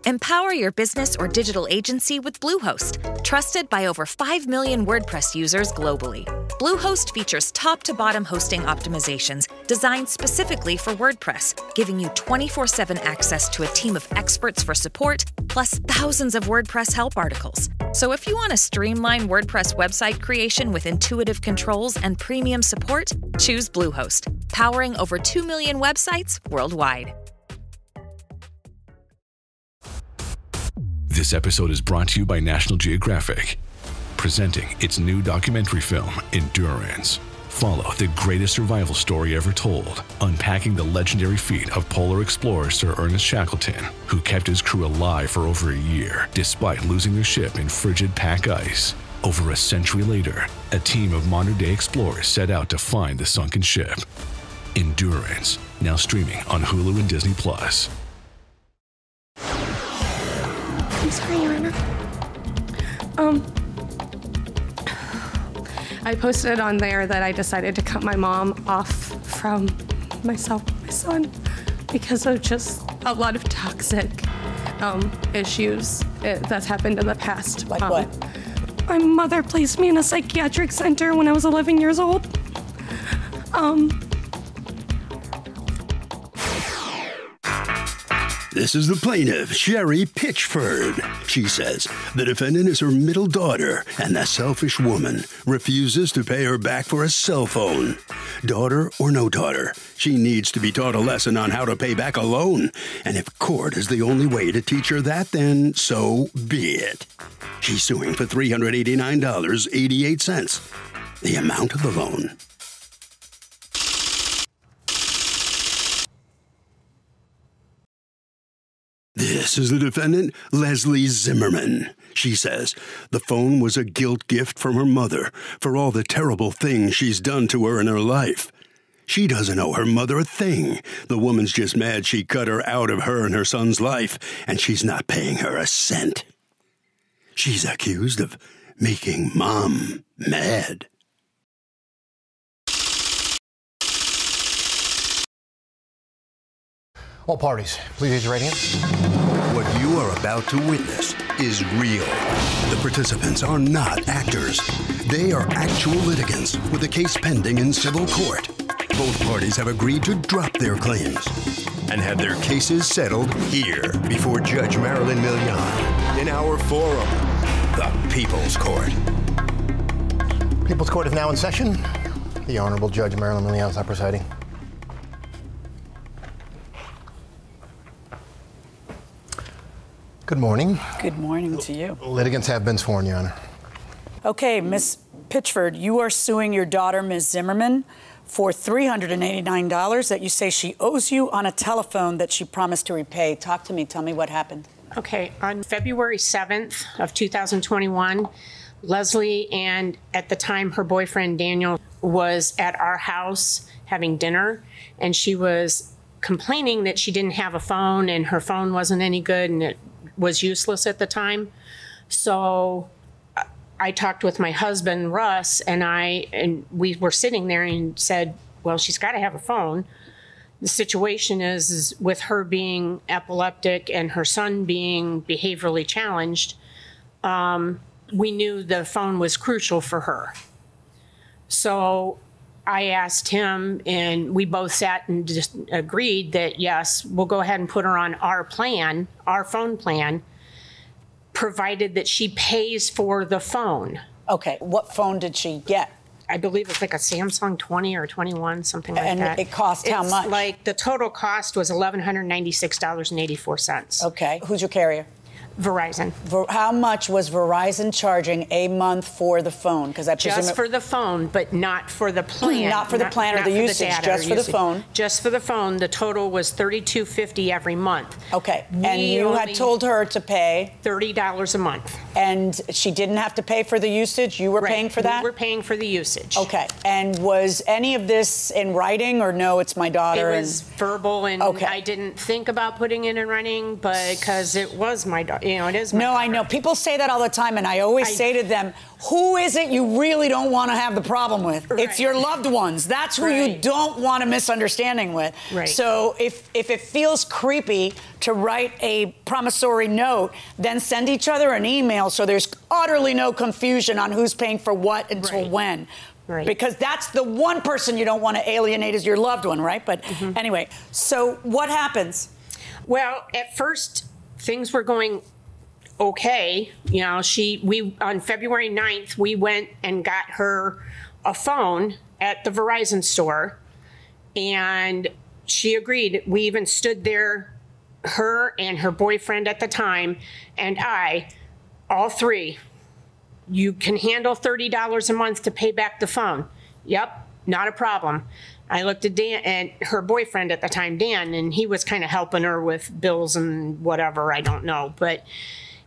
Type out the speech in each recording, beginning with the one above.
Empower your business or digital agency with Bluehost, trusted by over 5 million WordPress users globally. Bluehost features top-to-bottom hosting optimizations designed specifically for WordPress, giving you 24/7 access to a team of experts for support, plus thousands of WordPress help articles. So if you want to streamline WordPress website creation with intuitive controls and premium support, choose Bluehost, powering over 2 million websites worldwide. This episode is brought to you by National Geographic, presenting its new documentary film, Endurance. Follow the greatest survival story ever told, unpacking the legendary feat of polar explorer Sir Ernest Shackleton, who kept his crew alive for over a year, despite losing their ship in frigid pack ice. Over a century later, a team of modern-day explorers set out to find the sunken ship. Endurance, now streaming on Hulu and Disney+. I'm sorry, Anna. I posted on there that I decided to cut my mom off from myself and my son because of just a lot of toxic issues that's happened in the past. Like what? My mother placed me in a psychiatric center when I was 11 years old. This is the plaintiff, Sherry Pitchford. She says the defendant is her middle daughter, and that selfish woman refuses to pay her back for a cell phone. Daughter or no daughter, she needs to be taught a lesson on how to pay back a loan. And if court is the only way to teach her that, then so be it. She's suing for $389.88, the amount of the loan. This is the defendant, Leslie Zimmerman. She says the phone was a guilt gift from her mother for all the terrible things she's done to her in her life. She doesn't owe her mother a thing. The woman's just mad she cut her out of her and her son's life, and she's not paying her a cent. She's accused of making Mom mad. All parties, please raise your right hand. What you are about to witness is real. The participants are not actors. They are actual litigants with a case pending in civil court. Both parties have agreed to drop their claims and have their cases settled here before Judge Marilyn Milian in our forum, the People's Court. People's Court is now in session. The Honorable Judge Marilyn Milian is presiding. Good morning. Good morning to you. Litigants have been sworn, Your Honor. Okay, Ms. Pitchford, you are suing your daughter, Ms. Zimmerman, for $389 that you say she owes you on a telephone that she promised to repay. Talk to me. Tell me what happened. Okay, on February 7th of 2021, Leslie and at the time her boyfriend Daniel was at our house having dinner, and she was complaining that she didn't have a phone and her phone wasn't any good and it was useless at the time. So I talked with my husband, Russ, and we were sitting there and said, well, she's got to have a phone. The situation is with her being epileptic and her son being behaviorally challenged, we knew the phone was crucial for her. So I asked him, and we both sat and just agreed that, yes, we'll go ahead and put her on our plan, our phone plan, provided that she pays for the phone. Okay, what phone did she get? I believe it's like a Samsung 20 or 21, something like that. And it cost how much? Like the total cost was $1,196.84. Okay, who's your carrier? Verizon. How much was Verizon charging a month for the phone? Because I presume just for the phone, but not for the plan. Not for the plan or the usage, just for the phone. Just for the phone. The total was $32.50 every month. Okay, and you had told her to pay $30 a month. And she didn't have to pay for the usage? You were paying for that? We were paying for the usage. Okay, and was any of this in writing, or no, it's my daughter? It was verbal, and I didn't think about putting it in writing, but because it was my daughter. You know, it is my No, daughter. I know. People say that all the time, and I always say to them, who is it you really don't want to have the problem with? Right. It's your loved ones. That's who you Right. don't want a misunderstanding with. Right. So if it feels creepy to write a promissory note, then send each other an email so there's utterly no confusion on who's paying for what until Right. when. Right. Because that's the one person you don't want to alienate is your loved one, right? But anyway, so what happens? Well, at first, things were going okay. You know, we on February 9th, we went and got her a phone at the Verizon store, and she agreed. We even stood there, her and her boyfriend at the time, and I, all three. You can handle $30 a month to pay back the phone. Yep, not a problem. I looked at Dan and her boyfriend at the time, Dan, and he was kind of helping her with bills and whatever, I don't know. But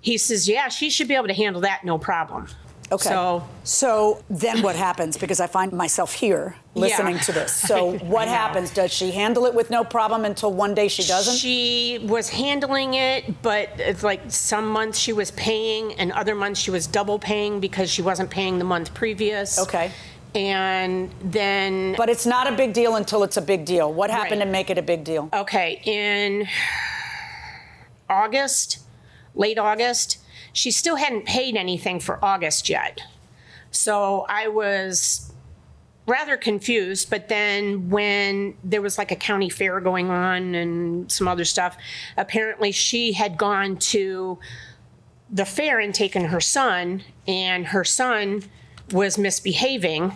he says, yeah, she should be able to handle that, no problem. Okay. So then what happens? Because I find myself here listening to this. So what happens? Does she handle it with no problem until one day she doesn't? She was handling it, but it's like some months she was paying and other months she was double paying because she wasn't paying the month previous. Okay. And then... But it's not a big deal until it's a big deal. What happened Right. to make it a big deal? Okay, in August, late August, she still hadn't paid anything for August yet. So I was rather confused, but then when there was like a county fair going on and some other stuff, apparently she had gone to the fair and taken her son, and her son was misbehaving.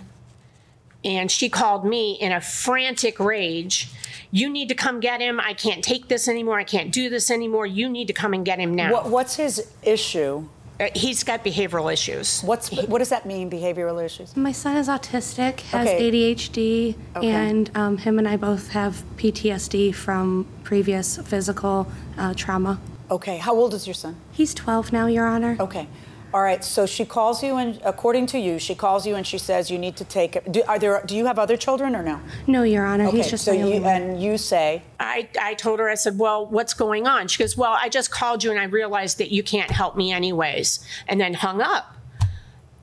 And she called me in a frantic rage. You need to come get him. I can't take this anymore. I can't do this anymore. You need to come and get him now. What's his issue? He's got behavioral issues. What does that mean, behavioral issues? My son is autistic, has Okay. ADHD, Okay. and him and I both have PTSD from previous physical trauma. Okay, how old is your son? He's 12 now, Your Honor. Okay. All right, so she calls you, and according to you, she calls you and she says you need to take it. Do you have other children or no? No, Your Honor, Okay, he's just so my only one. and you say, I told her, I said, well, what's going on? She goes, well, I just called you and I realized that you can't help me anyways, and then hung up.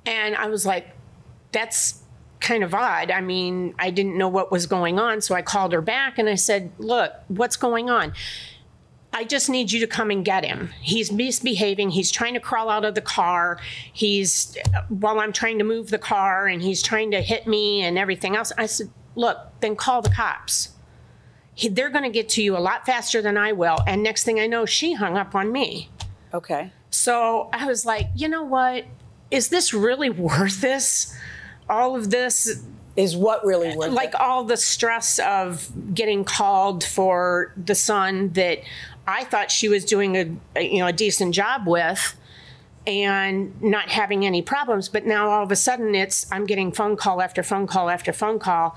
And I was like, that's kind of odd. I mean, I didn't know what was going on, so I called her back and I said, look, what's going on? I just need you to come and get him. He's misbehaving. He's trying to crawl out of the car. While I'm trying to move the car, and he's trying to hit me and everything else. I said, look, then call the cops. They're going to get to you a lot faster than I will. And next thing I know, she hung up on me. okay. So I was like, you know what? Is this really worth this? All of this? Is what really worth Like it? all the stress of getting called for the son that I thought she was doing a decent job with and not having any problems. But now all of a sudden I'm getting phone call after phone call after phone call.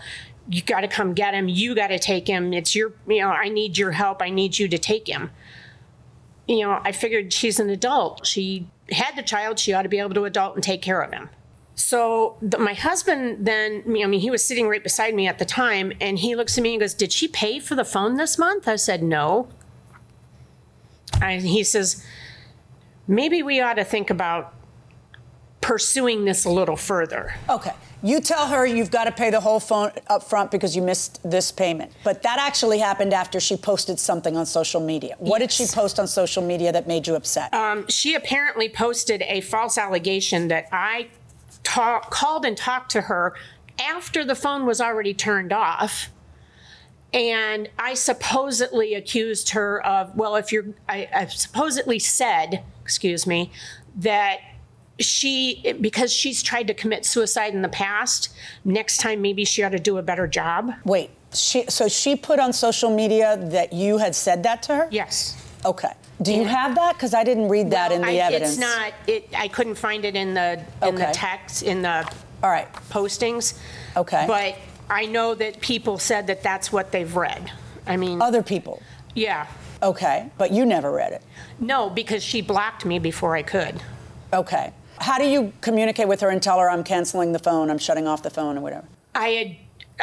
You got to come get him. You got to take him. It's I need your help. I need you to take him. I figured she's an adult. She had the child. She ought to be able to adult and take care of him. So my husband then, he was sitting right beside me at the time, and he looks at me and goes, did she pay for the phone this month? I said, no. He says, maybe we ought to think about pursuing this a little further. Okay. You tell her you've got to pay the whole phone up front because you missed this payment. But that actually happened after she posted something on social media. What did she post on social media that made you upset? She apparently posted a false allegation that I called and talked to her after the phone was already turned off. And I supposedly accused her of, I supposedly said, that because she's tried to commit suicide in the past, next time maybe she ought to do a better job. Wait, so she put on social media that you had said that to her? Yes. Okay. Do you have that? Because I didn't read that in the evidence. It's not. I couldn't find it in the text, in the All right. postings. Okay. But I know that people said that that's what they've read. I mean, Other people? yeah. Okay. But you never read it? No, because she blocked me before I could. Okay. How do you communicate with her and tell her I'm canceling the phone, I'm shutting off the phone or whatever?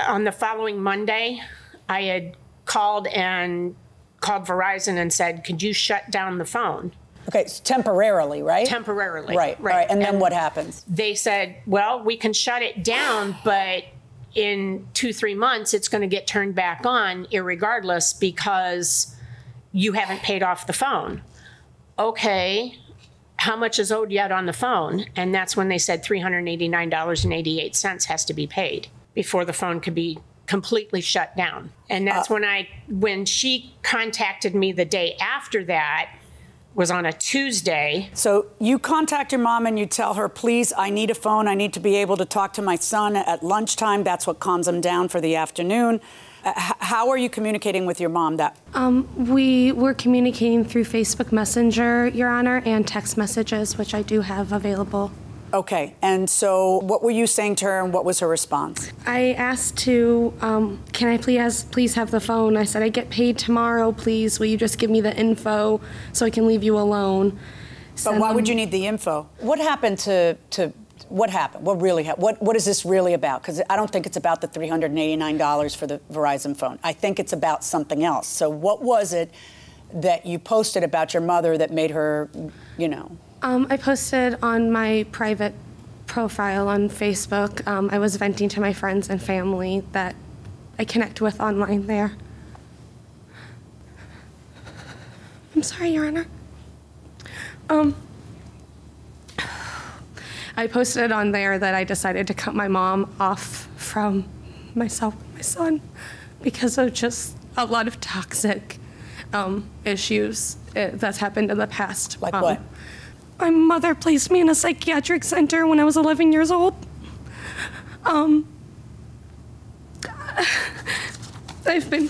On the following Monday, I had called Verizon and said, could you shut down the phone? Okay, so temporarily, right? Temporarily. Right. All right. And then what happens? They said, well, we can shut it down, but in 2-3 months, it's going to get turned back on irregardless because you haven't paid off the phone. Okay, how much is owed yet on the phone? And that's when they said $389.88 has to be paid before the phone could be completely shut down. And that's when she contacted me the day after that, was on a Tuesday. So you contact your mom and you tell her, please, I need a phone. I need to be able to talk to my son at lunchtime. That's what calms him down for the afternoon. How are you communicating with your mom? We were communicating through Facebook Messenger, Your Honor, and text messages, which I do have available. Okay, and so what were you saying to her and what was her response? I asked to, can I please have the phone? I said, I get paid tomorrow, please. Will you just give me the info so I can leave you alone? But why would you need the info? What happened what happened? What really happened? What is this really about? Because I don't think it's about the $389 for the Verizon phone. I think it's about something else. So what was it that you posted about your mother that made her, you know? I posted on my private profile on Facebook. I was venting to my friends and family that I connect with online there. I'm sorry, Your Honor. I posted on there that I decided to cut my mom off from myself and my son because of just a lot of toxic issues that's happened in the past. Like what? My mother placed me in a psychiatric center when I was 11 years old. I've been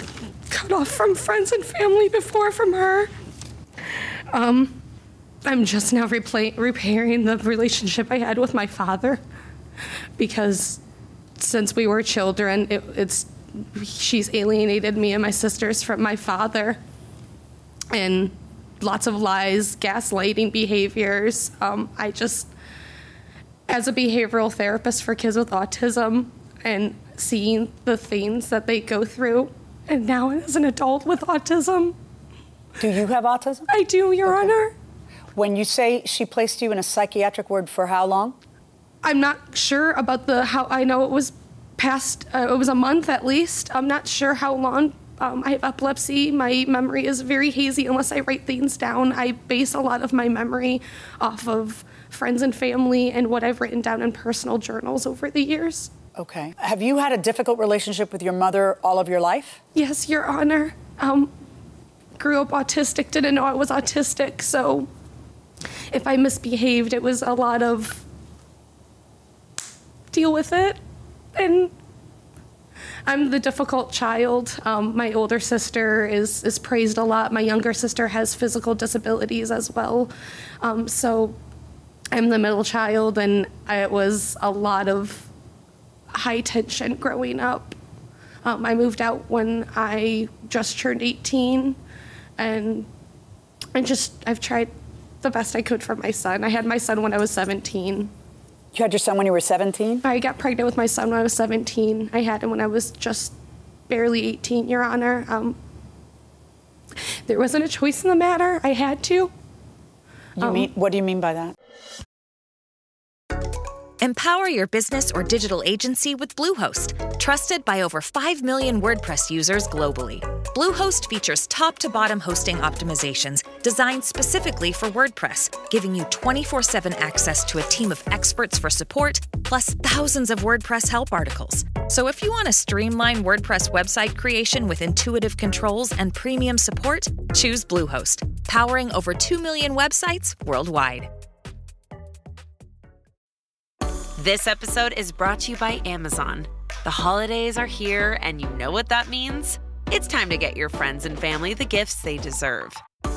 cut off from friends and family before from her. I'm just now repairing the relationship I had with my father because since we were children, she's alienated me and my sisters from my father. And lots of lies, gaslighting behaviors. As a behavioral therapist for kids with autism and seeing the things that they go through, and now as an adult with autism. Do you have autism? I do, Your Honor. When you say she placed you in a psychiatric ward for how long? I'm not sure about how I know it was past, it was a month at least. I'm not sure how long. I have epilepsy. My memory is very hazy unless I write things down. I base a lot of my memory off of friends and family and what I've written down in personal journals over the years. Okay. Have you had a difficult relationship with your mother all of your life? Yes, Your Honor. Grew up autistic, didn't know I was autistic, so if I misbehaved, it was a lot of deal with it. And I'm the difficult child. My older sister is praised a lot. My younger sister has physical disabilities as well. So I'm the middle child, and it was a lot of high tension growing up. I moved out when I just turned 18, and I've tried the best I could for my son. I had my son when I was 17. You had your son when you were 17? I got pregnant with my son when I was 17. I had him when I was just barely 18, Your Honor. There wasn't a choice in the matter. I had to. What do you mean by that? Empower your business or digital agency with Bluehost, trusted by over 5 million WordPress users globally. Bluehost features top-to-bottom hosting optimizations designed specifically for WordPress, giving you 24/7 access to a team of experts for support, plus thousands of WordPress help articles. So if you want to streamline WordPress website creation with intuitive controls and premium support, choose Bluehost, powering over 2 million websites worldwide. This episode is brought to you by Amazon. The holidays are here, and you know what that means. It's time to get your friends and family the gifts they deserve.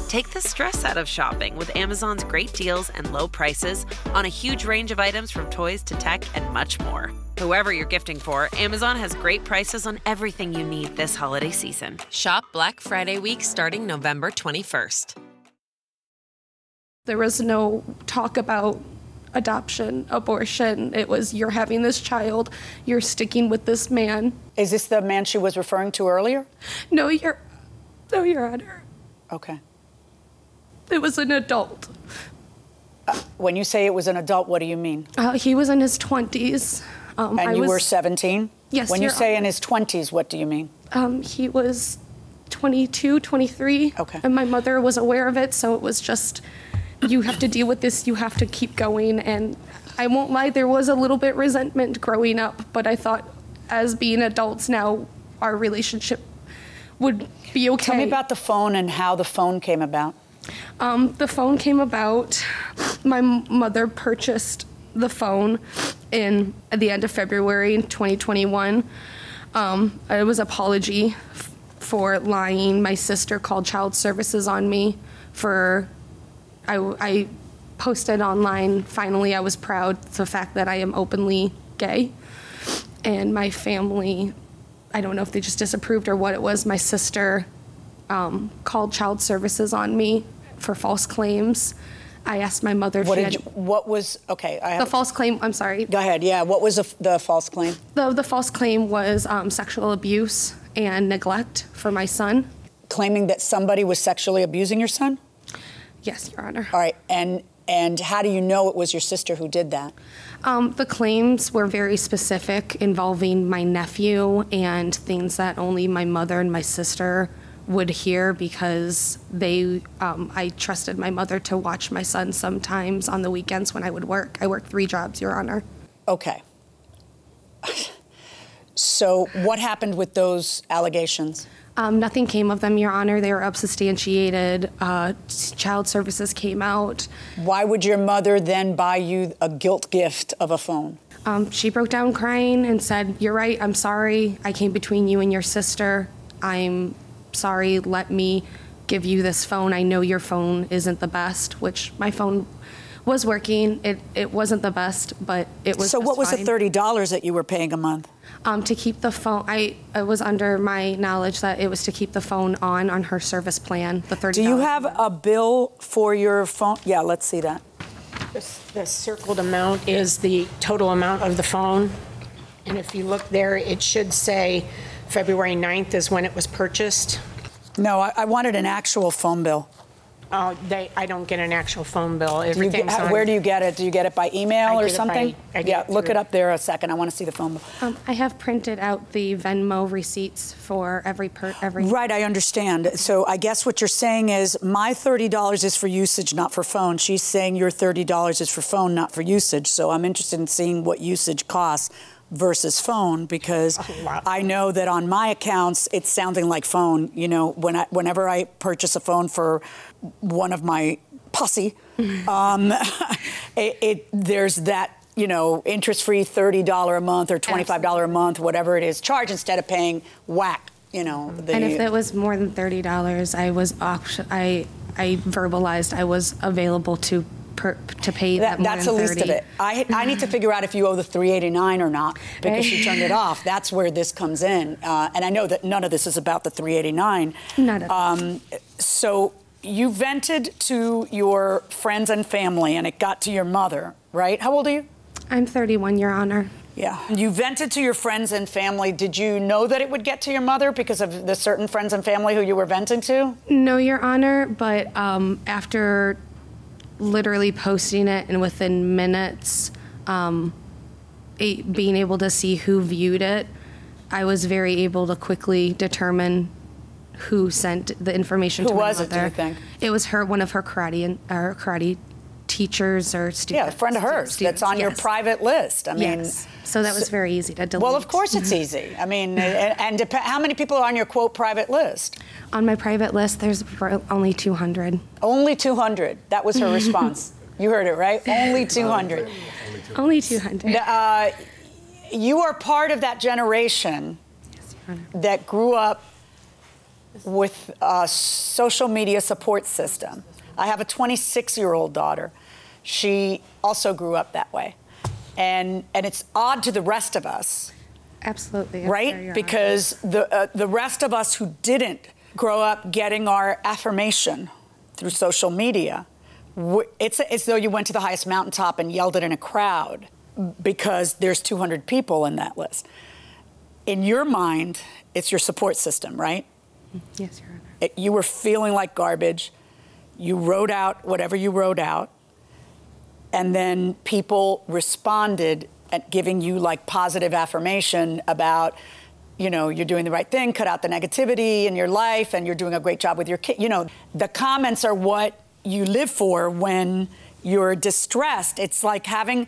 Take the stress out of shopping with Amazon's great deals and low prices on a huge range of items from toys to tech and much more. Whoever you're gifting for, Amazon has great prices on everything you need this holiday season. Shop Black Friday week starting November 21st. There was no talk about adoption, abortion. It was, you're having this child, you're sticking with this man. Is this the man she was referring to earlier? No, Your Honor. Okay. It was an adult. When you say it was an adult, what do you mean? He was in his 20s. And you were 17? Yes, When you Your say Honor. in his 20s, what do you mean? He was 22, 23. Okay. And my mother was aware of it, so it was just, you have to deal with this, you have to keep going. And I won't lie, there was a little bit resentment growing up, but I thought as being adults now, our relationship would be okay. Tell me about the phone and how the phone came about. The phone came about, my mother purchased the phone at the end of February in 2021. It was apology for lying. My sister called child services on me for, I posted online, finally I was proud of the fact that I am openly gay. And my family, I don't know if they just disapproved or what it was, my sister called child services on me for false claims. I asked my mother if the false claim, I'm sorry. Go ahead, yeah. What was the false claim? The false claim was sexual abuse and neglect for my son. Claiming that somebody was sexually abusing your son? Yes, Your Honor. All right, and how do you know it was your sister who did that? The claims were very specific, involving my nephew and things that only my mother and my sister would hear, because I trusted my mother to watch my son sometimes on the weekends when I would work. I worked 3 jobs, Your Honor. Okay. So what happened with those allegations? Nothing came of them, Your Honor. They were unsubstantiated. Child services came out. Why would your mother then buy you a guilt gift of a phone? She broke down crying and said, "You're right, I'm sorry. I came between you and your sister. I'm sorry, let me give you this phone. I know your phone isn't the best," which my phone was working. It wasn't the best, but it was So just what was fine. the $30 that you were paying a month? To keep the phone, I was under my knowledge that it was to keep the phone on her service plan, the $30. Do you have a bill for your phone? Yeah, let's see that. The circled amount is the total amount of the phone. And if you look there, it should say February 9th is when it was purchased. No, I wanted an actual phone bill. Oh, I don't get an actual phone bill. Where do you get it? Do you get it by email or something? Yeah, look it up there a second. I want to see the phone bill. I have printed out the Venmo receipts for every. Right, I understand. So I guess what you're saying is my $30 is for usage, not for phone. She's saying your $30 is for phone, not for usage. So I'm interested in seeing what usage costs versus phone, because I know that on my accounts it's sounding like phone. You know, whenever I purchase a phone for one of my posse, there's that, you know, interest-free $30 a month or $25 a month, whatever it is, charge instead of paying whack. You know, and if it was more than $30, I verbalized I was available to pay that more that's than the 30. least of it. I need to figure out if you owe the $389 or not, because she turned it off. That's where this comes in. And I know that none of this is about the $389. None of it. So you vented to your friends and family, and it got to your mother, right? How old are you? I'm 31, Your Honor. Yeah. You vented to your friends and family. Did you know that it would get to your mother because of the certain friends and family who you were venting to? No, Your Honor, but after literally posting it and within minutes being able to see who viewed it, I was very able to quickly determine who sent the information to my mother. Who was it, do you think? It was one of her karate teachers or students. Yeah, a friend of hers that's on your private list. I mean, so that was very easy to delete. Well, of course it's easy. I mean, and how many people are on your, quote, private list? On my private list, there's only 200. Only 200. That was her response. You heard it, right? Only 200. Only 200. You are part of that generation that grew up with a social media support system. I have a 26-year-old daughter. She also grew up that way. And it's odd to the rest of us. Absolutely. Right? Because the rest of us who didn't grow up getting our affirmation through social media, it's as though you went to the highest mountaintop and yelled it in a crowd because there's 200 people in that list. In your mind, it's your support system, right? Yes, Your Honor. You were feeling like garbage. You wrote out whatever you wrote out, and then people responded at giving you like positive affirmation about, you know, you're doing the right thing, cut out the negativity in your life, and you're doing a great job with your kid. You know, the comments are what you live for when you're distressed. It's like having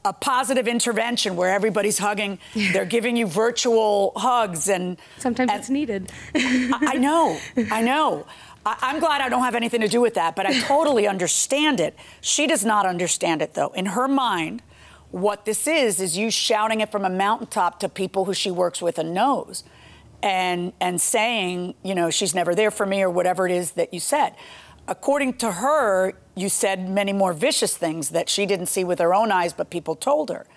a positive intervention where everybody's hugging. They're giving you virtual hugs, and sometimes it's needed. I know. I'm glad I don't have anything to do with that, but I totally understand it. She does not understand it, though. In her mind, what this is you shouting it from a mountaintop to people who she works with and knows, and saying, you know, she's never there for me, or whatever it is that you said. According to her, you said many more vicious things that she didn't see with her own eyes, but people told her.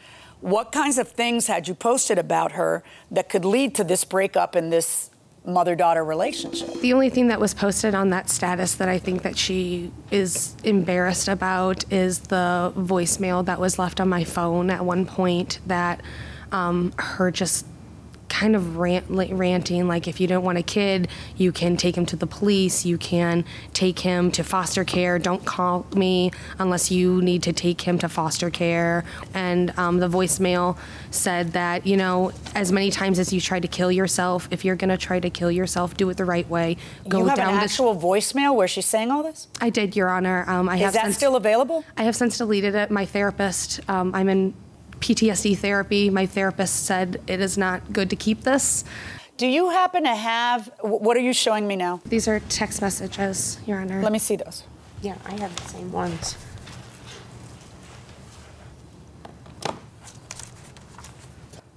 What kinds of things had you posted about her that could lead to this breakup in this mother-daughter relationship? The only thing that was posted on that status that I think that she is embarrassed about is the voicemail that was left on my phone at one point that her just kind of ranting, like, if you don't want a kid, you can take him to the police, you can take him to foster care, don't call me unless you need to take him to foster care. And the voicemail said that, you know, as many times as you try to kill yourself, if you're gonna try to kill yourself, do it the right way. You have an actual voicemail where she's saying all this? I did, Your Honor. Is that still available? I have since deleted it. My therapist, I'm in PTSD therapy. My therapist said it is not good to keep this. Do you happen to have, what are you showing me now? These are text messages, Your Honor. Let me see those. Yeah, I have the same ones. All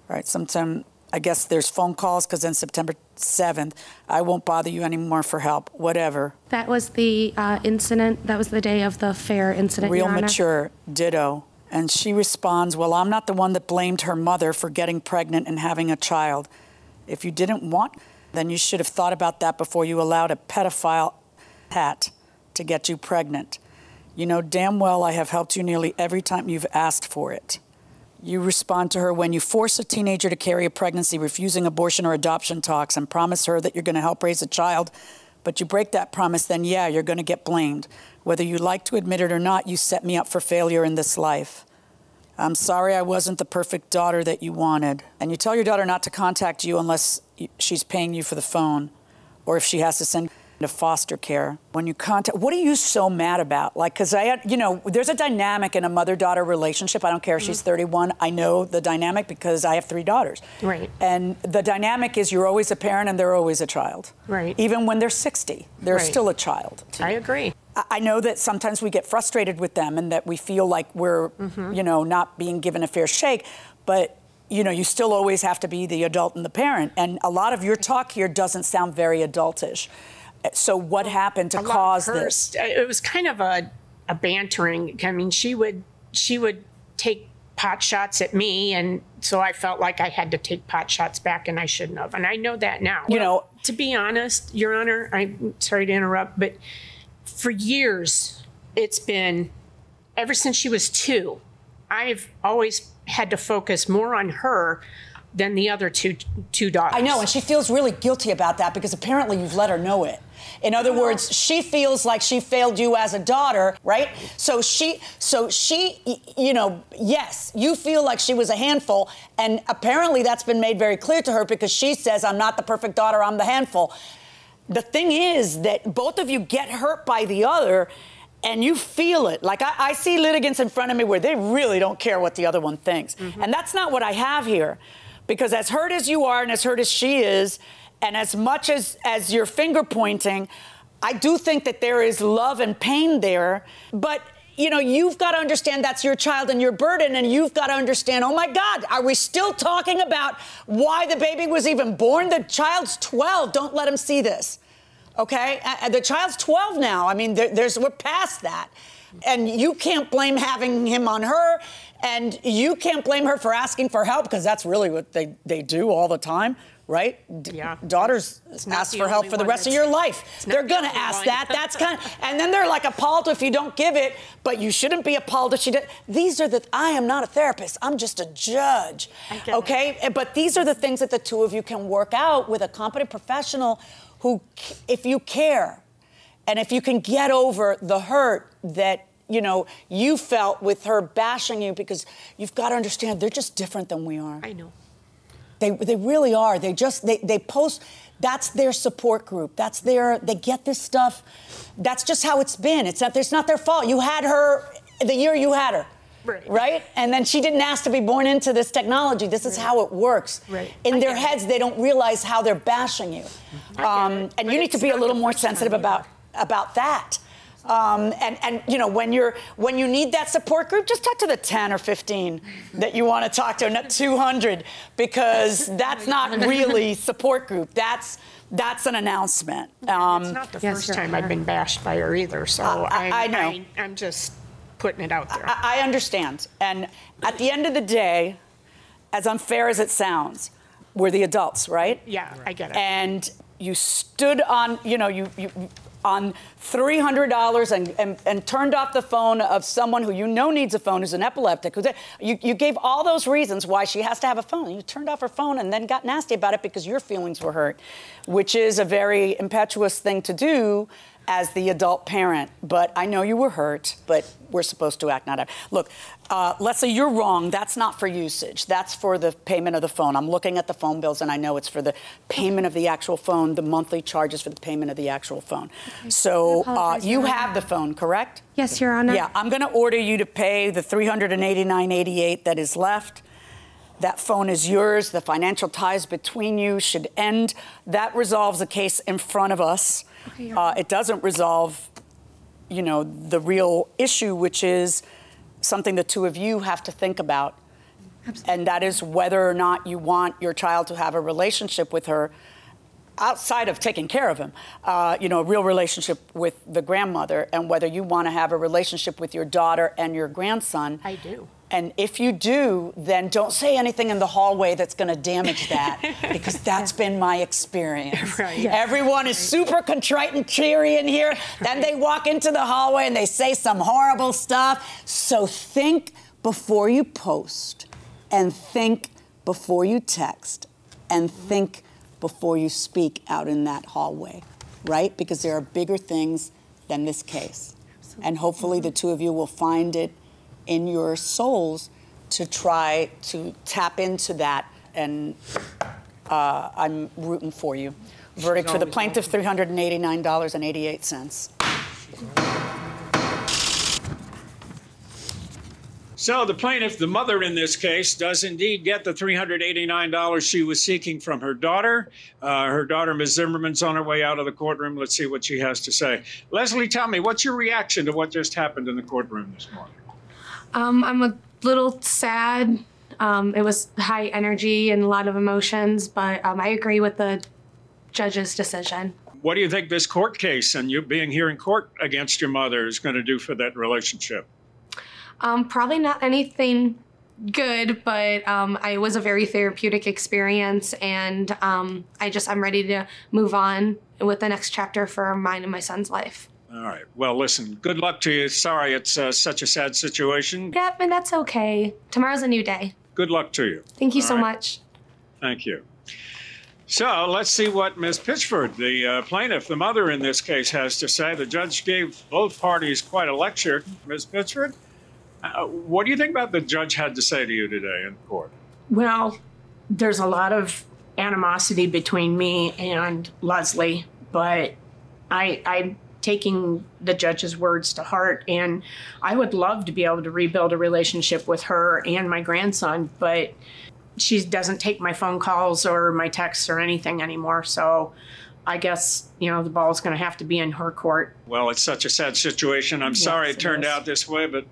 right, sometime, I guess there's phone calls, because then September 7th, I won't bother you anymore for help, whatever. That was the incident, that was the day of the fair incident, Real Your Honor. mature, ditto. And she responds, well, I'm not the one that blamed her mother for getting pregnant and having a child. If you didn't want, then you should have thought about that before you allowed a pedophile hat to get you pregnant. You know damn well I have helped you nearly every time you've asked for it. You respond to her, when you force a teenager to carry a pregnancy, refusing abortion or adoption talks, and promise her that you're going to help raise a child, but you break that promise, then yeah, you're going to get blamed. Whether you like to admit it or not, you set me up for failure in this life. I'm sorry I wasn't the perfect daughter that you wanted. And you tell your daughter not to contact you unless she's paying you for the phone, or if she has to send to foster care. When you contact, what are you so mad about? Like, because you know, there's a dynamic in a mother-daughter relationship. I don't care if she's 31. I know the dynamic because I have 3 daughters. Right. And the dynamic is you're always a parent and they're always a child. Right. Even when they're 60, they're Right. still a child. I agree. I know that sometimes we get frustrated with them and that we feel like we're, you know, not being given a fair shake, but you know, you still always have to be the adult and the parent. And a lot of your talk here doesn't sound very adultish. So what happened to cause this? It was kind of a bantering. I mean, she would take pot shots at me, and so I felt like I had to take pot shots back, and I shouldn't have. And I know that now. You know, to be honest, Your Honor, I'm sorry to interrupt, but for years, it's been, ever since she was 2, I've always had to focus more on her than the other two daughters. I know, and she feels really guilty about that because apparently you've let her know it. In other words, she feels like she failed you as a daughter, right? So she, you know, yes, you feel like she was a handful, and apparently that's been made very clear to her because she says, I'm not the perfect daughter, I'm the handful. The thing is that both of you get hurt by the other, and you feel it. Like, I see litigants in front of me where they really don't care what the other one thinks. And that's not what I have here. Because as hurt as you are and as hurt as she is, and as much as you're finger pointing, I do think that there is love and pain there. But, you know, you've got to understand that's your child and your burden, and you've got to understand, oh my God, are we still talking about why the baby was even born? The child's 12. Don't let him see this. Okay? The child's 12 now. I mean, we're past that. And you can't blame having him on her, and you can't blame her for asking for help, because that's really what they do all the time, right? Yeah. Daughters ask for help for the rest of your life. They're going to ask that. That's kind of, and then they're like appalled if you don't give it, but you shouldn't be appalled if she did. These are I am not a therapist. I'm just a judge. Okay? But these are the things that the two of you can work out with a competent professional who, if you care, And if you can get over the hurt that, you know, you felt with her bashing you, because you've got to understand they're just different than we are. I know. They really are. They post, that's their support group. They get this stuff. That's just how it's been. It's not their fault. You had her the year you had her. Right? And then she didn't ask to be born into this technology. This is how it works. In their heads, they don't realize how they're bashing you. And you need to be a little more sensitive about that. And you know, when you need that support group, just talk to the 10 or 15 that you want to talk to, not 200, because that's not really support group. That's an announcement. It's not the first time I've been bashed by her either, so I know. I'm just putting it out there. I understand. And at the end of the day, as unfair as it sounds, we're the adults, right? Yeah, I get it. And you stood on, you know, you on $300 and turned off the phone of someone who you know needs a phone, who's an epileptic. You gave all those reasons why she has to have a phone. You turned off her phone and then got nasty about it because your feelings were hurt, which is a very impetuous thing to do as the adult parent. But I know you were hurt, but we're supposed to act, not act. Look, Leslie, you're wrong. That's not for usage. That's for the payment of the phone. I'm looking at the phone bills, and I know it's for the payment of the actual phone, the monthly charges for the payment of the actual phone. Okay. So you have the phone, correct? Yes, Your Honor. Yeah, I'm going to order you to pay the $389.88 that is left. That phone is yours. The financial ties between you should end. That resolves a case in front of us. Okay, it doesn't resolve, you know, the real issue, which is something the two of you have to think about. Absolutely. And that is whether or not you want your child to have a relationship with her outside of taking care of him, you know, a real relationship with the grandmother, and whether you want to have a relationship with your daughter and your grandson. I do. And if you do, then don't say anything in the hallway that's going to damage that, because that's been my experience. Right. Yeah. Everyone is super contrite and cheery in here. Then they walk into the hallway and they say some horrible stuff. So think before you post, and think before you text, and think before you speak out in that hallway, right? Because there are bigger things than this case. Absolutely. And hopefully the two of you will find it in your souls to try to tap into that, and I'm rooting for you. Verdict for the plaintiff, $389.88. So the plaintiff, the mother in this case, does indeed get the $389 she was seeking from her daughter. Her daughter, Ms. Zimmerman's on her way out of the courtroom. Let's see what she has to say. Leslie, tell me, what's your reaction to what just happened in the courtroom this morning? I'm a little sad. It was high energy and a lot of emotions, but I agree with the judge's decision. What do you think this court case and you being here in court against your mother is going to do for that relationship? Probably not anything good, but it was a very therapeutic experience, and I'm ready to move on with the next chapter for mine and my son's life. All right. Well, listen, good luck to you. Sorry it's such a sad situation. Yep, and that's okay. Tomorrow's a new day. Good luck to you. Thank you so much. Thank you. So let's see what Ms. Pitchford, the plaintiff, the mother in this case, has to say. The judge gave both parties quite a lecture. Ms. Pitchford, what do you think about the judge had to say to you today in court? Well, there's a lot of animosity between me and Leslie, but I'm taking the judge's words to heart, and I would love to be able to rebuild a relationship with her and my grandson, but she doesn't take my phone calls or my texts or anything anymore, so I guess, you know, the ball's going to have to be in her court. Well, it's such a sad situation. I'm sorry it turned out this way, but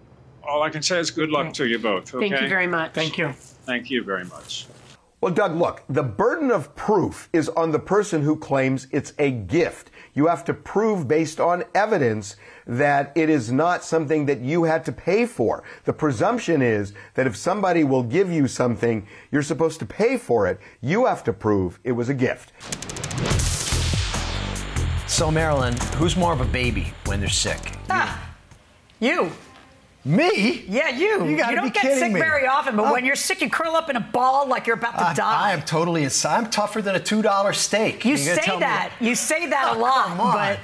all I can say is good luck to you both, okay? Thank you very much. Thank you. Thank you very much. Well, Doug, look, the burden of proof is on the person who claims it's a gift. You have to prove based on evidence that it is not something that you had to pay for. The presumption is that if somebody will give you something, you're supposed to pay for it. You have to prove it was a gift. So, Marilyn, who's more of a baby when they're sick? You. Me? Yeah, you. You gotta be kidding me. You don't get sick very often, but when you're sick, you curl up in a ball like you're about to die. I am totally I'm tougher than a $2 steak. You say that. You say that a lot, but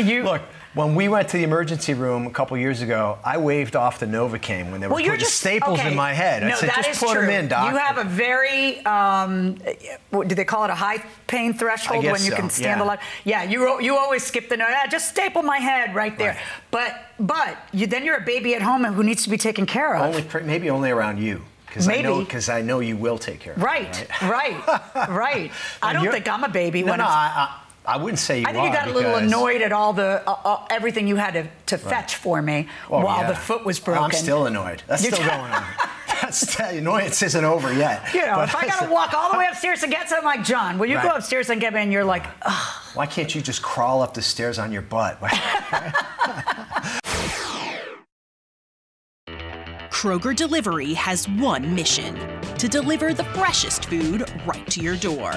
you... Look, When we went to the emergency room a couple years ago, I waved off the Novocaine when they were putting staples in my head. I said, just put them in, Doc. You have a very, do they call it a high pain threshold when you can stand a lot? Yeah, you always skip the note. Just staple my head right there. Right. But then you're a baby at home who needs to be taken care of. Maybe only around you. Because I know you will take care of it. Right. I don't think I'm a baby. I wouldn't say you are. I think you got a little annoyed at all the everything you had to fetch for me while the foot was broken. I'm still annoyed. That's still going on. The annoyance isn't over yet. You know, if I got to walk all the way upstairs to get something, like, John, will you go upstairs and get me? And you're like, ugh. Why can't you just crawl up the stairs on your butt? Kroger Delivery has one mission: to deliver the freshest food right to your door.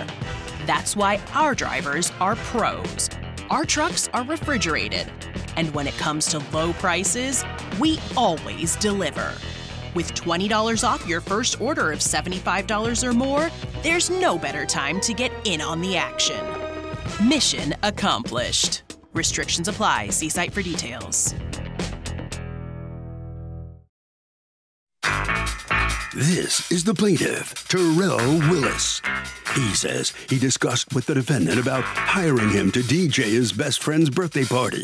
That's why our drivers are pros. Our trucks are refrigerated. And when it comes to low prices, we always deliver. With $20 off your first order of $75 or more, there's no better time to get in on the action. Mission accomplished. Restrictions apply. See site for details. This is the plaintiff, Terrell Willis. He says he discussed with the defendant about hiring him to DJ his best friend's birthday party.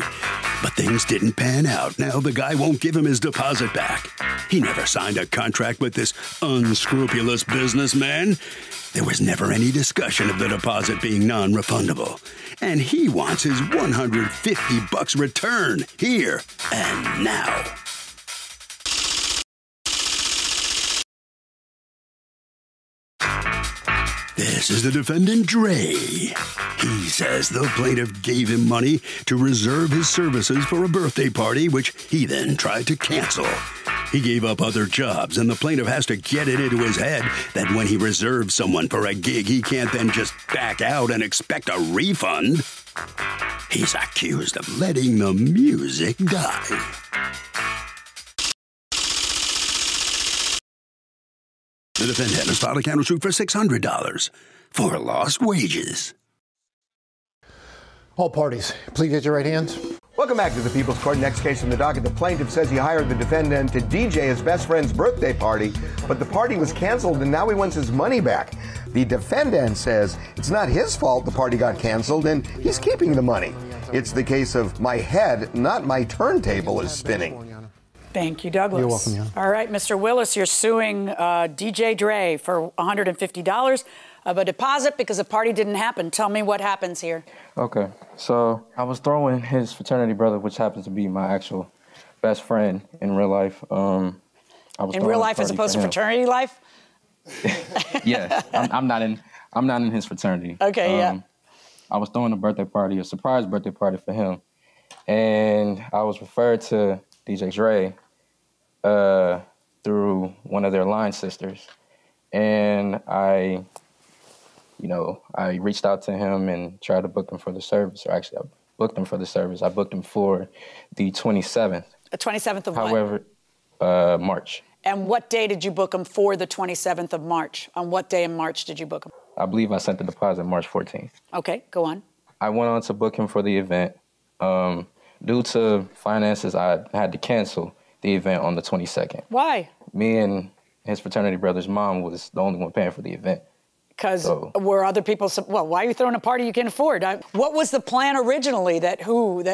But things didn't pan out. Now the guy won't give him his deposit back. He never signed a contract with this unscrupulous businessman. There was never any discussion of the deposit being non-refundable. And he wants his $150 return here and now. This is the defendant, Dre. He says the plaintiff gave him money to reserve his services for a birthday party, which he then tried to cancel. He gave up other jobs, and the plaintiff has to get it into his head that when he reserves someone for a gig, he can't then just back out and expect a refund. He's accused of letting the music die. The defendant has filed a countersuit for $600 for lost wages. All parties, please get your right hands. Welcome back to the People's Court. Next case from the docket. The plaintiff says he hired the defendant to DJ his best friend's birthday party, but the party was canceled and now he wants his money back. The defendant says it's not his fault the party got canceled and he's keeping the money. It's the case of my head, not my turntable, is spinning. Thank you, Douglas. You're welcome, Jan. All right, Mr. Willis, you're suing DJ Dre for $150 of a deposit because a party didn't happen. Tell me what happens here. Okay, so I was throwing his fraternity brother, which happens to be my actual best friend in real life. In real life as opposed to fraternity life? Yes, I'm not in his fraternity. Okay, yeah. I was throwing a surprise birthday party for him, and I was referred to DJ Dre through one of their line sisters. And I reached out to him and tried to book him for the service. Or actually, I booked him for the service. I booked him for the 27th. The 27th of However, March. And what day did you book him for the 27th of March? On what day in March did you book him? I believe I sent the deposit March 14th. Okay, go on. I went on to book him for the event. Due to finances, I had to cancel the event on the 22nd. Why? Me and his fraternity brother's mom was the only one paying for the event. Because were other people, why are you throwing a party you can't afford? What was the plan originally, that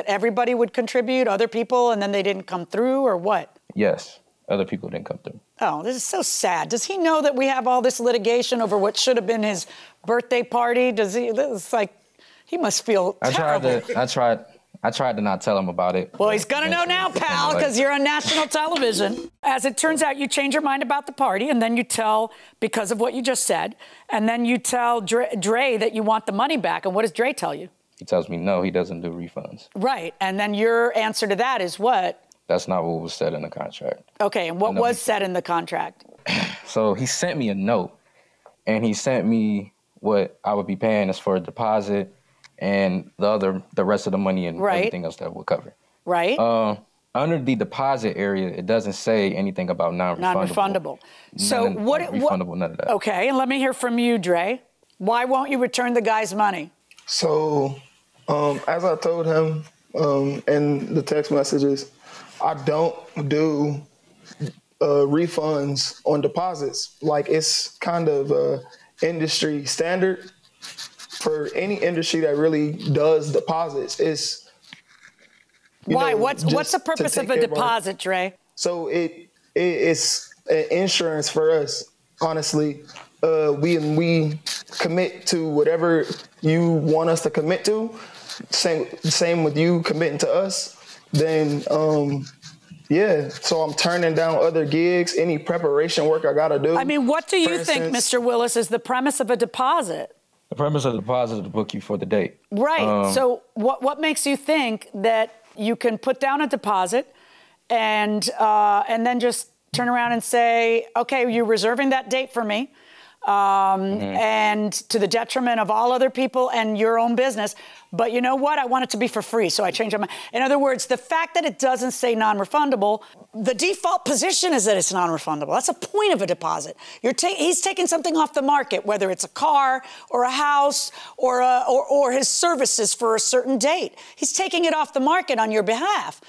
everybody would contribute, other people, and then they didn't come through, or what? Yes, other people didn't come through. Oh, this is so sad. Does he know that we have all this litigation over what should have been his birthday party? It's like, he must feel terrible. I tried to not tell him about it. Well, he's gonna know now, pal, because you're on national television. As it turns out, you change your mind about the party, and then you tell, because of what you just said, and then you tell Dre that you want the money back. And what does Dre tell you? He tells me, no, he doesn't do refunds. Right, and then your answer to that is what? That's not what was said in the contract. Okay, and what was said in the contract? So he sent me a note, and he sent me what I would be paying as for a deposit, and the rest of the money and everything else that would cover. Right. Under the deposit area, it doesn't say anything about non-refundable. So refundable, none of that. Okay, and let me hear from you, Dre. Why won't you return the guy's money? So, as I told him, and the text messages, I don't do refunds on deposits. Like, it's kind of industry standard for any industry that really does deposits. It's why? What's the purpose of a deposit, Dre? So it's insurance for us. Honestly, we commit to whatever you want us to commit to. Same with you committing to us. Then yeah, so I'm turning down other gigs, any preparation work I gotta do. I mean, what do you think, Mr. Willis, is the premise of a deposit? The premise of the deposit is to book you for the date. Right. So what makes you think that you can put down a deposit and then just turn around and say, okay, you're reserving that date for me, and to the detriment of all other people and your own business. But you know what? I want it to be for free, so I changed my mind. In other words, the fact that it doesn't say non-refundable, the default position is that it's non-refundable. That's the point of a deposit. He's taking something off the market, whether it's a car or a house or his services for a certain date. He's taking it off the market on your behalf.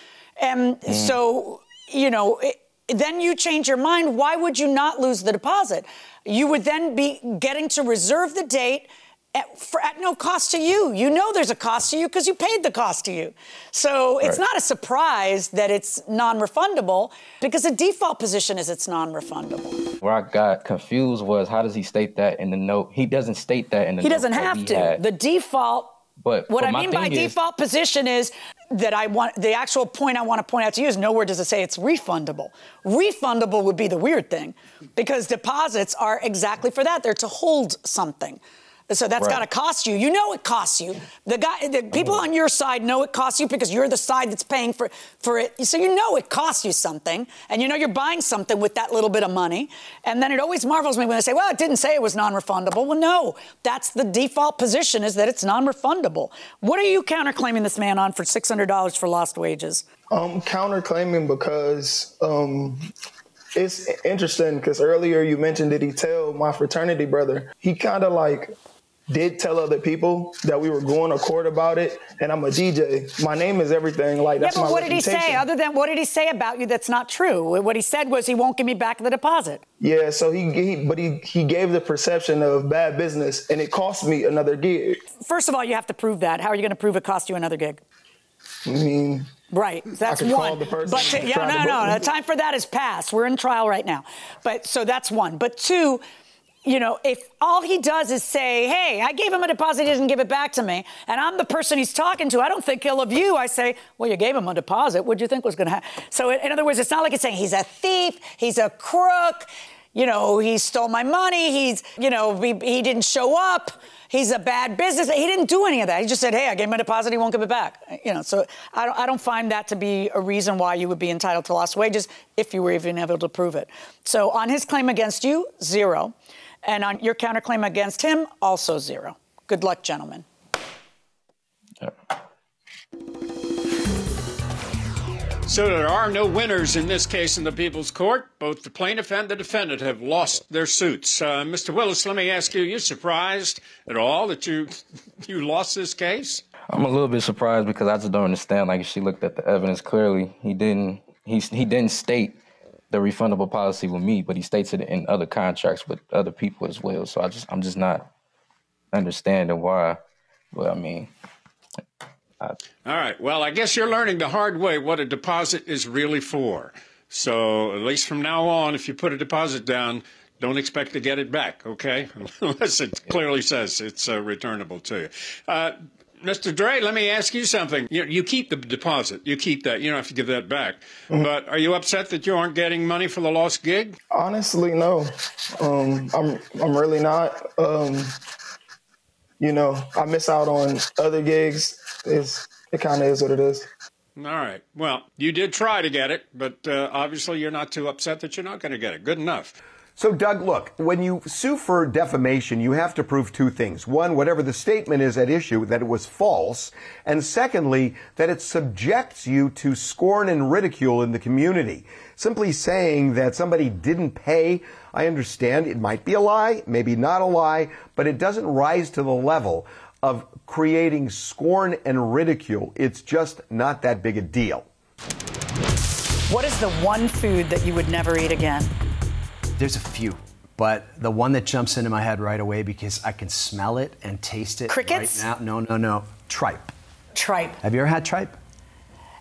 And so, you know, then you change your mind. Why would you not lose the deposit? You would then be getting to reserve the date at no cost to you. You know there's a cost to you because you paid the cost to you. So it's not a surprise that it's non-refundable, because the default position is it's non-refundable. Where I got confused was, how does he state that in the note? He doesn't state that in the note. He doesn't have to. The default, but what I mean by default position is that the actual point I want to point out to you is nowhere does it say it's refundable. Refundable would be the weird thing, because deposits are exactly for that. They're to hold something. So that's got to cost you. You know it costs you. The people on your side know it costs you because you're the side that's paying for it. So you know it costs you something, and you know you're buying something with that little bit of money. And then it always marvels me when they say, well, it didn't say it was non-refundable. Well, no, that's the default position, is that it's non-refundable. What are you counterclaiming this man on for $600 for lost wages? Counterclaiming because it's interesting, because earlier you mentioned, did he tell my fraternity brother? He kind of like did tell other people that we were going to court about it, and I'm a DJ. My name is everything. Like, that's my reputation. What did he say? Other than what did he say about you that's not true? What he said was he won't give me back the deposit. Yeah, so he gave the perception of bad business, and it cost me another gig. First of all, you have to prove that. How are you going to prove it cost you another gig? I mean, right, that's one. But no, the time for that is past. We're in trial right now. But so that's one. But two, you know, if all he does is say, hey, I gave him a deposit, he didn't give it back to me, and I'm the person he's talking to, I don't think ill of you. I say, well, you gave him a deposit. What do you think was going to happen? So in other words, it's not like it's saying he's a thief, he's a crook, you know, he stole my money, he didn't show up, he's a bad business. He didn't do any of that. He just said, hey, I gave him a deposit, he won't give it back. You know, so I don't find that to be a reason why you would be entitled to lost wages if you were even able to prove it. So on his claim against you, 0. And on your counterclaim against him, also 0. Good luck, gentlemen. So there are no winners in this case in the People's Court. Both the plaintiff and the defendant have lost their suits. Mr. Willis, let me ask you, are you surprised at all that you lost this case? I'm a little bit surprised because I just don't understand. Like, if she looked at the evidence clearly, he didn't state the refundable policy with me, but he states it in other contracts with other people as well. So I'm just not understanding why. Well, I mean, all right. Well, I guess you're learning the hard way what a deposit is really for. So at least from now on, if you put a deposit down, don't expect to get it back, okay? Unless it clearly says it's returnable to you. Mr. Dre, let me ask you something. You keep the deposit. You keep that. You don't have to give that back. Mm-hmm. But are you upset that you aren't getting money for the lost gig? Honestly, no. I'm really not. You know, I miss out on other gigs. It kind of is what it is. All right. Well, you did try to get it, but obviously you're not too upset that you're not going to get it. Good enough. So, Doug, look, when you sue for defamation, you have to prove two things. One, whatever the statement is at issue, that it was false. And secondly, that it subjects you to scorn and ridicule in the community. Simply saying that somebody didn't pay, I understand it might be a lie, maybe not a lie, but it doesn't rise to the level of creating scorn and ridicule. It's just not that big a deal. What is the one food that you would never eat again? There's a few, but the one that jumps into my head right away because I can smell it and taste it Crickets? right now. No. Tripe. Tripe. Have you ever had tripe?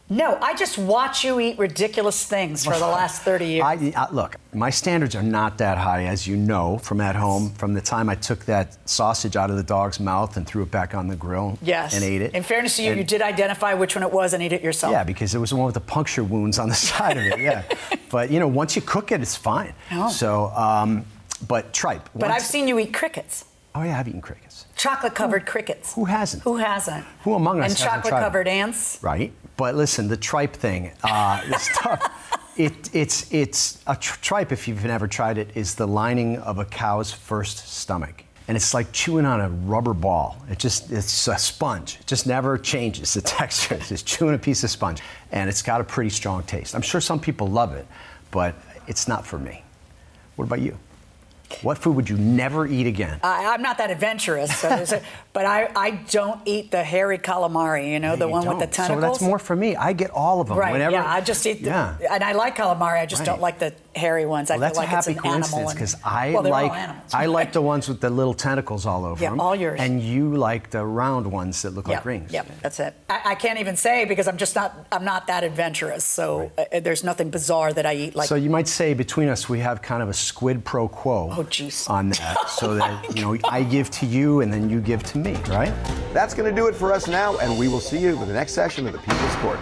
No, I just watch you eat ridiculous things for the last 30 years. Look, my standards are not that high, as you know, from at home, from the time I took that sausage out of the dog's mouth and threw it back on the grill and ate it. In fairness to you, you did identify which one it was and eat it yourself. Yeah, because it was the one with the puncture wounds on the side of it, yeah. But, you know, once you cook it, it's fine. Oh. So, but tripe. But I've seen you eat crickets. Oh, yeah, I've eaten crickets. Chocolate-covered crickets. Who hasn't? Who hasn't? Who among us and hasn't tried chocolate-covered ants? Right. But listen, the tripe thing, it's tough. It's a tripe, if you've never tried it, is the lining of a cow's first stomach. And it's like chewing on a rubber ball. It's a sponge. It just never changes the texture. It's just chewing a piece of sponge. And it's got a pretty strong taste. I'm sure some people love it, but it's not for me. What about you? What food would you never eat again? I'm not that adventurous, but I don't eat the hairy calamari, you know, the one with the tentacles. So that's more for me. I get all of them. Right, Whenever, I just eat and I like calamari, I just don't like the hairy ones. I feel like it's an animal. Because I like the ones with the little tentacles all over them. Yeah, all yours. And you like the round ones that look like rings. Yep, that's it. I can't even say because I'm not that adventurous, so there's nothing bizarre that I eat like. So you might say between us we have kind of a squid pro quo. Oh, jeez. On that, so that, you know, I give to you and then you give to me, right? That's going to do it for us now, and we will see you for the next session of the People's Court.